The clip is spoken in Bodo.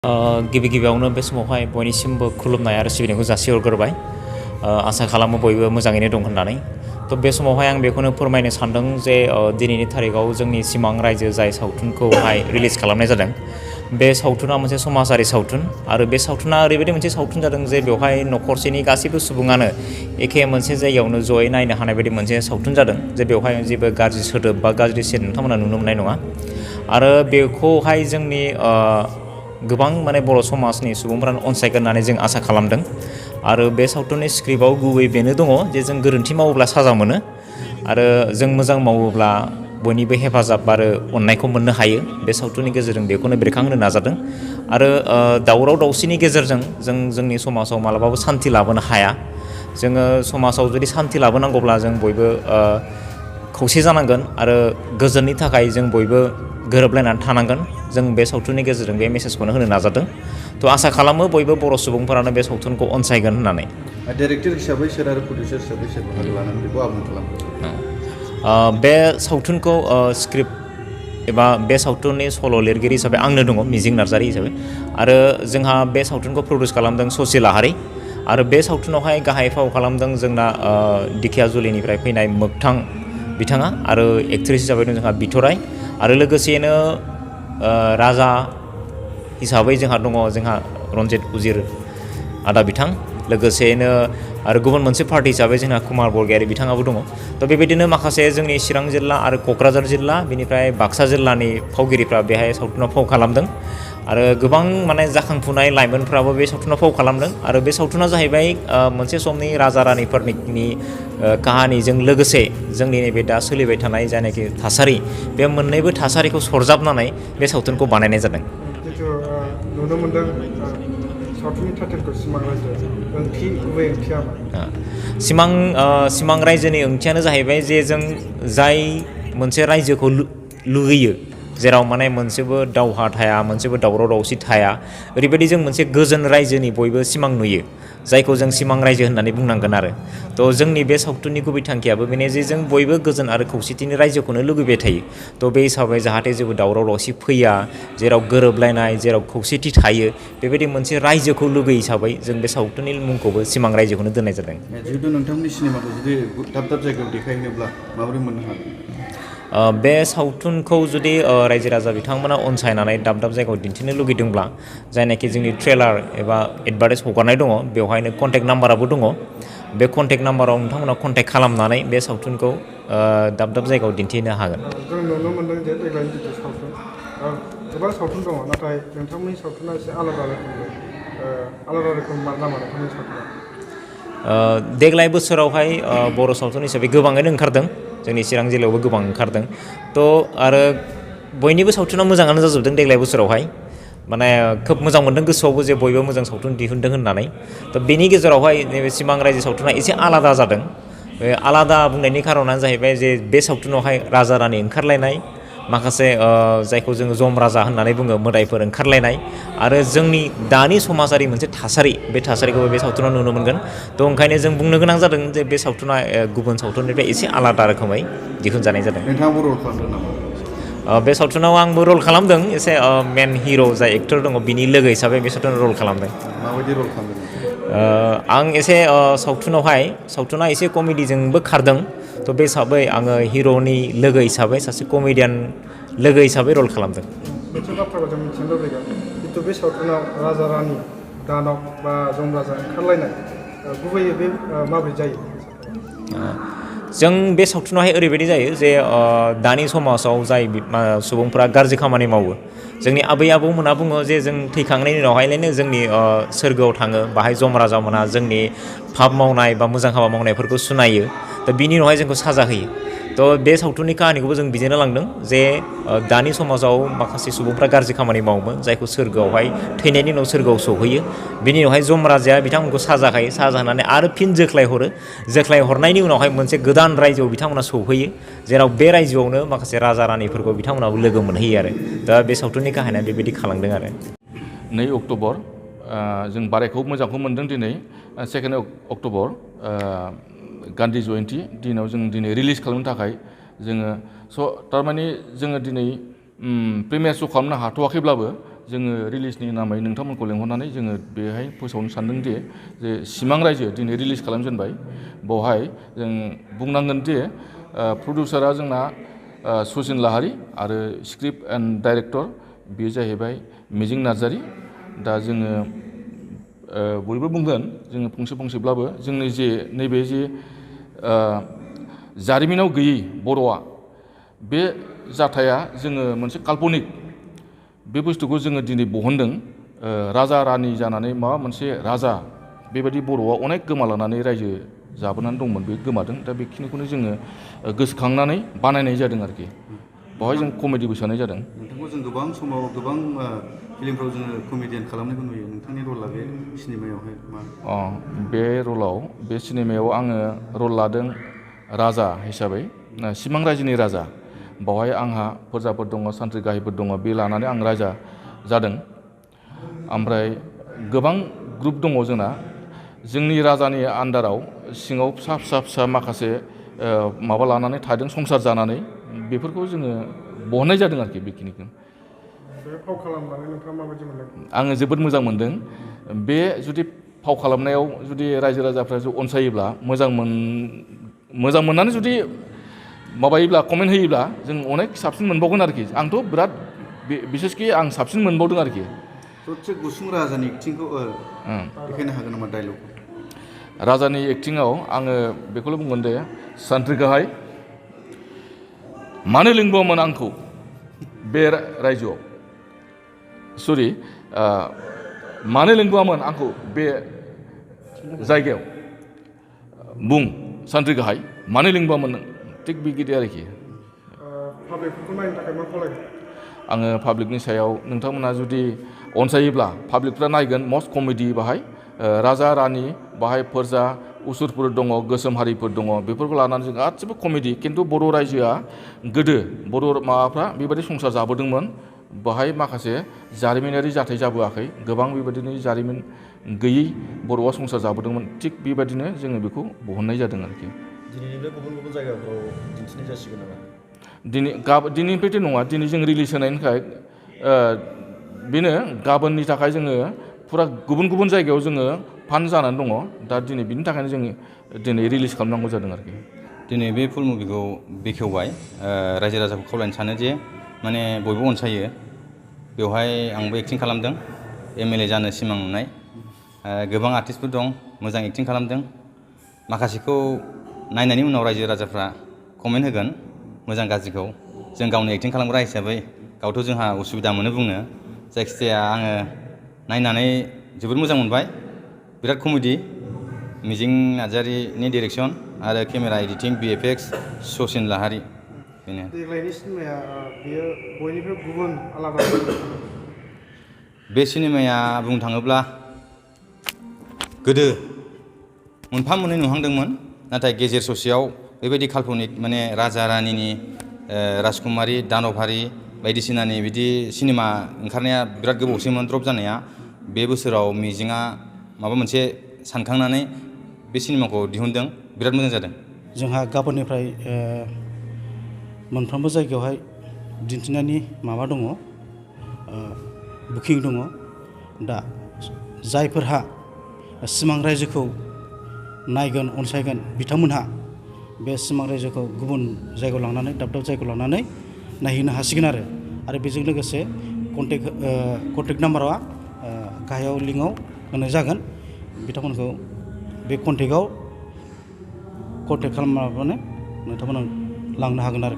गिबि गिबियावनो बे समावहाय बयनिसिमबो खुलुमनाय आरो सिबिनायखौ जासिहरग्रोबाय आसा खालामो बयबो मोजाङैनो दं होननानै बे समावहाय आं बेखौनो फोरमायनो सानदों जे दिनैनि थारिखआव जोंनि सिमां रायजो जाय सावथुनखौहाय रिलिज खालामनाय जादों बे सावथुना मोनसे समाजारि सावथुन आरो बे सावथुना ओरैबायदि मोनसे सावथुन जादों जे बेवहाय न'खरसेनि गासैबो सुबुङानो एखे मोनसे जायगायावनो जयै नायनो हानाय बायदि मोनसे सावथुन जादों जे बेवहाय जेबो गाज्रि सोदोब बा गाज्रि सेन नोंथांमोना नुनो मोननाय नङा आरो बेखौहाय जोंनि गोबां माने बर' समाजनि सुबुंफ्रानो अनसायगोन होननानै जों आसा खालामदों आरो बे सावथुननि स्क्रिप्टआव गुबै बेनो दङ जे जों गोरोन्थि मावोब्ला साजा मोनो आरो जों मोजां मावोब्ला बयनिबो हेफाजाब आरो अननायखौ मोननो हायो बे सावथुननि गेजेरजों बेखौनो बेरखांहोनो नाजादों आरो दावराव दावसिनि गेजेरजों जों जोंनि समाजाव मालाबाबो सान्थि लाबोनो हाया जोङो समाजाव जुदि सान्थि लाबोनांगौब्ला जों बयबो खौसे जानांगोन आरो गोजोननि थाखाय जों बयबो गोरोबलायनानै थानांगोन जों बे सावथुननि गेजेरजों बे मेसेजखौनो होनो नाजादों आसा खालामो बयबो बर' सुबुंफोरानो बे सावथुनखौ अनसायगोन होननानै डाइरेक्टर हिसाबै सोर आरो प्रडिउसार हिसाबै सोर बाहागो लानानै बेखौ आबुं खालामो बे सावथुनखौ स्क्रिप्ट एबा बे सावथुननि सल' लिरगिरि हिसाबै आंनो दङ मिजिं नार्जारि हिसाबै आरो जोंहा बे सावथुनखौ प्रडिउस खालामदों ससि लाहारि आरो बे सावथुनावहाय गाहाय फाव खालामदों जोंना दिखियाजुलिनिफ्राय फैनाय मोगथां बिथाङा आरो एक्ट्रेस हिसाबै दं जोंहा बिथराय आरो लोगोसेनो राजा हिसाबै जोंहा दङ जोंहा रन्जित उजिर आदा बिथां लोगोसेनो आरो गुबुन मोनसे पार्टी हिसाबै जोंहा कुमार बरगयारी बिथाङाबो दङ बेबायदिनो माखासे जोंनि चिरां जिल्ला आरो क'क्राझार जिल्ला बेनिफ्राय बाक्सा जिल्लानि फावगिरिफ्रा बेहाय सावथुनाव फाव खालामदों आरो गोबां माने जाखांफुनाय लाइमोनफ्राबो बे सावथुनाव फाव खालामदों आरो बे सावथुना जाहैबाय मोनसे समनि राजा रानिफोरनि काहानिजों लोगोसे जोंनि नैबे दा सोलिबाय थानाय जायनाखि थासारि बे मोननैबो थासारिखौ सरजाबनानै बे सावथुनखौ बानायनाय जादों जिथु नुनो मोनदों सावथुननि टाइटेलखौ सिमां रायजो गुबै ओंथिया सिमां रायजोनि ओंथियानो जाहैबाय जे जों जाय मोनसे रायजोखौ लुगैयो जेराव माने मोनसेबो दावहा थाया मोनसेबो दावराव दावसि थाया ओरैबायदि जों मोनसे गोजोन रायजोनि बयबो सिमां नुयो जायखौ जों सिमां रायजो होननानै बुंनांगोन आरो जोंनि बे सावथुननि गुबै थांखियाबो बेनो जे जों बयबो गोजोन आरो खौसेथिनि रायजोखौनो लुगैबाय थायो बे हिसाबै जाहाथे जेबो दावराव दावसि फैया जेराव गोरोबलायनाय जेराव खौसेथि थायो बेबायदि मोनसे रायजोखौ लुगैयो हिसाबै जों बे सावथुननि मुंखौबो सिमां रायजोखौनो दोननाय जादों जिहेतु नोंथांमोननि सिनेमाखौ जुदि दाब दाब जायगायाव देखायनोब्ला माबोरै मोननो हागोन बे सावथुनखौ जुदि रायजो राजा बिथांमोना अनसायनानै दाब दाब जायगायाव दिन्थिनो लुगैदोंब्ला जायनाखि जोंनि ट्रेलार एबा एडभार्टाइज हगारनाय दङ बेवहायनो कन्टेक्ट नाम्बाराबो दङ बे कन्टेक्ट नाम्बाराव नोंथांमोना कन्टेक्ट खालामनानै बे सावथुनखौ दाब दाब जायगायाव दिन्थिनो हागोन जों नुनो मोनदों जे देग्लायनि जिथु सावथुन गोबां सावथुन दङ नाथाय नोंथांमोननि सावथुना एसे आलादा रोखोम नामा नोंथांनि सावथुना देग्लाय बोसोरावहाय बर' सावथुन हिसाबै गोबाङैनो ओंखारदों जोंनि चिरां जिल्लायावबो गोबां ओंखारदों आरो बयनिबो सावथुना मोजाङानो जाजोबदों देग्लाय बोसोरावहाय माने खोब मोजां मोनदों गोसोआवबो जे बयबो मोजां सावथुन दिहुनदों होननानै बेनि गेजेरावहाय नैबे सिमां रायजो सावथुना एसे आलादा जादों बे आलादा बुंनायनि खारनानो जाहैबाय जे बे सावथुनावहाय राजा रानि ओंखारलायनाय माखासे जायखौ जोङो जम राजा होननानै बुङो मोदायफोर ओंखारलायनाय आरो जोंनि दानि समाजारि मोनसे थासारि बे थासारिखौबो बे सावथुनाव नुनो मोनगोन ओंखायनो जों बुंनो गोनां जादों जे बे सावथुना गुबुन सावथुननिफ्राय एसे आलादा रोखोमै दिहुनजानाय जादों नोंथाङाबो रल खालामदों नामा बे सावथुनाव आंबो रल खालामदों एसे मेन हिर' जाय एक्टर दङ बिनि लोगो हिसाबै बे सावथुनाव रल खालामदों माबायदि रल खालामदों आं एसे सावथुना एसे कमेडिजोंबो खारदों बे हिसाबै आङो हिर'नि लोगो हिसाबै सासे कमेडियान लोगो हिसाबै रल खालामदों मोनसे बाथ्राखौ जों मिथिनो लुबैगोन जितु बे सावथुनाव राजा रानि दानब बा जम राजा ओंखारलायनाय गुबैयै बे माबोरै जायो जों बे सावथुनावहाय ओरैबायदि जायो जे दानि समाजाव जाय सुबुंफोरा गाज्रि खामानि मावो जोंनि आबै आबौमोना बुङो जे जों थैखांनायनि उनावहायलायनो जोंनि सोरगोआव थाङो बाहाय जम राजा मोना जोंनि फाब मावनाय बा मोजां हाबा मावनायफोरखौ सुनायो बिनि उनावहाय जोंखौ साजा होयो बे सावथुननि काहानिखौबो जों बिदिनो लांदों जे दानि समाजाव माखासे सुबुंफ्रा गाज्रि खामानि मावोमोन जायखौ सोरगोआवहाय थैनायनि उनाव सोरगोआव सौहैयो बिनि उनावहाय जम राजाया बिथांमोनखौ साजा होयो साजा होनानै आरो फिन जोख्लाय हरनायनि उनावहाय मोनसे गोदान रायजोआव बिथांमोना सौहैयो जेराव बे रायजोआवनो माखासे राजा रानिफोरखौ बिथांमोनाबो लोगो मोनहैयो आरो बे सावथुननि काहानिया बेबायदि खालामदों आरो 2 अक्ट'बर जों बारायखौ मोजांखौ मोनदों दिनै 2 अक्ट'बर गान्धी जयन्ती दिनाव जों दिनै रिलिज खालामनो थाखाय जोङो थारमाने जोङो दिनै प्रिमियार श' खालामनो हाथ'वाखैब्लाबो जोङो रिलिजनि नामै नोंथांमोनखौ लेंहरनानै जोङो बेहाय फोसावनो सानदों जे सिमां रायजो दिनै रिलिज खालामजेनबाय बेवहाय जों बुंनांगोन जे प्रडिउसारा जोंना सचिन लाहारी आरो स्क्रिप्ट एन्ड डाइरेक्टर बेयो जाहैबाय मिजिं नार्जारी। दा जोङो बयबो बुंगोन जोङो फंसे फंसेब्लाबो जोंनि जे नैबे जे जारिमिनाव गैयै बर'आ बे जाथाया जोङो मोनसे काल्पनिक बे बुस्थुखौ जोङो दिनै बहनदों। राजा रानि जानानै माबा मोनसे राजा बेबायदि बर'आ अनेक गोमालांनानै रायजो जाबोनानै दंमोन, बे गोमादों। दा बेखिनिखौनो जोङो गोसोखांनानै बानायनाय जादों आरोखि। बेवहाय जों कमेडिबो सोनाय जादों। नोंथांखौ जों गोबां समाव गोबां फिल्मफ्राव जोङो कमेडियान खालामनायखौ नुयो। नोंथांनि रला बे सिनेमायावहाय मा? बे रलाव बे सिनेमायाव आङो रल लादों राजा हिसाबै, सिमां रायजोनि राजा। बावहाय आंहा फोरजाफोर दङ, सान्थ्रि गाहायफोर दङ, बे लानानै आं राजा जादों। ओमफ्राय गोबां ग्रुप दङ जोंना। जोंनि राजानि आन्दाराव सिङाव फिसा फिसा फिसा माखासे माबा लानानै थादों संसार जानानै, बेफोरखौ जोङो बहननाय जादों आरोखि बेखिनिखौ। बे फाव खालामनानै नोंथाङा माबायदि मोनदों? आङो जोबोद मोजां मोनदों। बे जुदि फाव खालामनायाव जुदि रायजो राजाफ्रा अनसायोब्ला मोजां मोननानै जुदि माबायोब्ला कमेन्ट होयोब्ला जों अनेक साबसिन मोनबावगोन आरोखि। आंथ' बिराद बिसेसकि आं साबसिन मोनबावदों आरोखि। ससे गुसुं राजानि एक्टिंखौ देखायनो हागोन नामा डायलगखौ? राजानि एक्टिंआव आङो बेखौल' बुंगोन दे, सान्थ्रि गाहाय मानो लिंबावोमोन आंखौ बे रायजोआव, सरि मानो लिंबावामोन आंखौ बे जायगायाव, बुं सान्थ्रि गाहाय मानो लिंबावामोन नों? थिग बिदि आरोखि। पाब्लिकफोरखौ नायनो थाखाय मा खालामो? आङो पाब्लिकनि सायाव नोंथांमोना जुदि अनसायोब्ला पाब्लिकफ्रा नायगोन मस्ट कमेडि बाहाय। राजा रानि बाहाय फोरजा उसुरफोर दङ, गोसोम हारिफोर दङ, बेफोरखौ लानानै जों गासिबो कमेडि। खिन्थु बर' रायजोआ गोदो बर' माबाफ्रा बेबायदि संसार जाबोदोंमोन। बाहाय माखासे जारिमिनारि जाथाय जाबोआखै, गोबां बेबायदिनो जारिमिन गैयै बर'आ संसार जाबोदोंमोन। थिग बेबायदिनो जोङो बेखौ बहननाय जादों आरोखि। दिनैनिफ्राय गुबुन गुबुन जायगाफ्राव दिन्थिनाय जासिगोन नामा? दिनैनिफ्रायथ' नङा, दिनै जों रिलिज होनायनि थाखाय बेनो गाबोननि थाखाय जोङो फुरा गुबुन गुबुन जायगायाव जोङो फान्ड जानानै दङ। दा दिनै बिनि थाखायनो जोङो दिनै रिलिज खालामनांगौ जादों आरोखि। दिनै बे फुल मुभिखौ बेखेवबाय। रायजो राजाखौ खावलायनो सानो जे माने बयबो अनसायो। बेवहाय आंबो एक्टिं खालामदों, MLA जानो सिमां नुनाय। गोबां आर्टिस्टफोर दं, मोजां एक्टिं खालामदों। माखासेखौ नायनायनि उनाव रायजो राजाफ्रा कमेन्ट होगोन मोजां गाज्रिखौ। जों गावनो एक्टिं खालामग्रा हिसाबै गावथ' जोंहा उसुबिदा मोनो बुंनो। जायखिजाया आङो नायनानै जोबोद मोजां मोनबाय। बिराद कमेडि। मिजिं नार्जारीनि डिरेक्सन आरो camera editing VFX Sachin Lahary. बेनो। देग्लायनि सिनेमाया बेयो बयनिफ्राय गुबुन आलादा। बे सिनेमाया बुंनो थाङोब्ला गोदो मोनफा मोननै नुहांदोंमोन, नाथाय गेजेर ससेयाव बेबायदि काल्पनिक माने राजा रानिनि राजकुमारी दानबहारि बायदिसिनानि बिदि सिनेमा ओंखारनाया बिराद गोबावसैमोन द्रप जानाया। बे बोसोराव मिजिङा माबा मोनसे सानखांनानै बे सिनेमाखौ दिहुनदों, बिराद मोजां जादों। जोंहा गाबोननिफ्राय मोनफ्रोमबो जायगायावहाय दिन्थिनायनि माबा दङ, बुकिं दङ। दा जायफोरहा सिमां रायजोखौ नायगोन अनसायगोन बिथांमोनहा बे सिमां रायजोखौ गुबुन जायगायाव लांनानै दाब दाब जायगायाव लांनानै नायहैनो हासिगोन आरो बेजों लोगोसे कन्टेक्ट नाम्बारा गाहायाव लिंकआव होनाय जागोन। बिथांमोनखौ बे कन्टेक्ट खालामनानै नोंथांमोना लांनो हागोन आरो।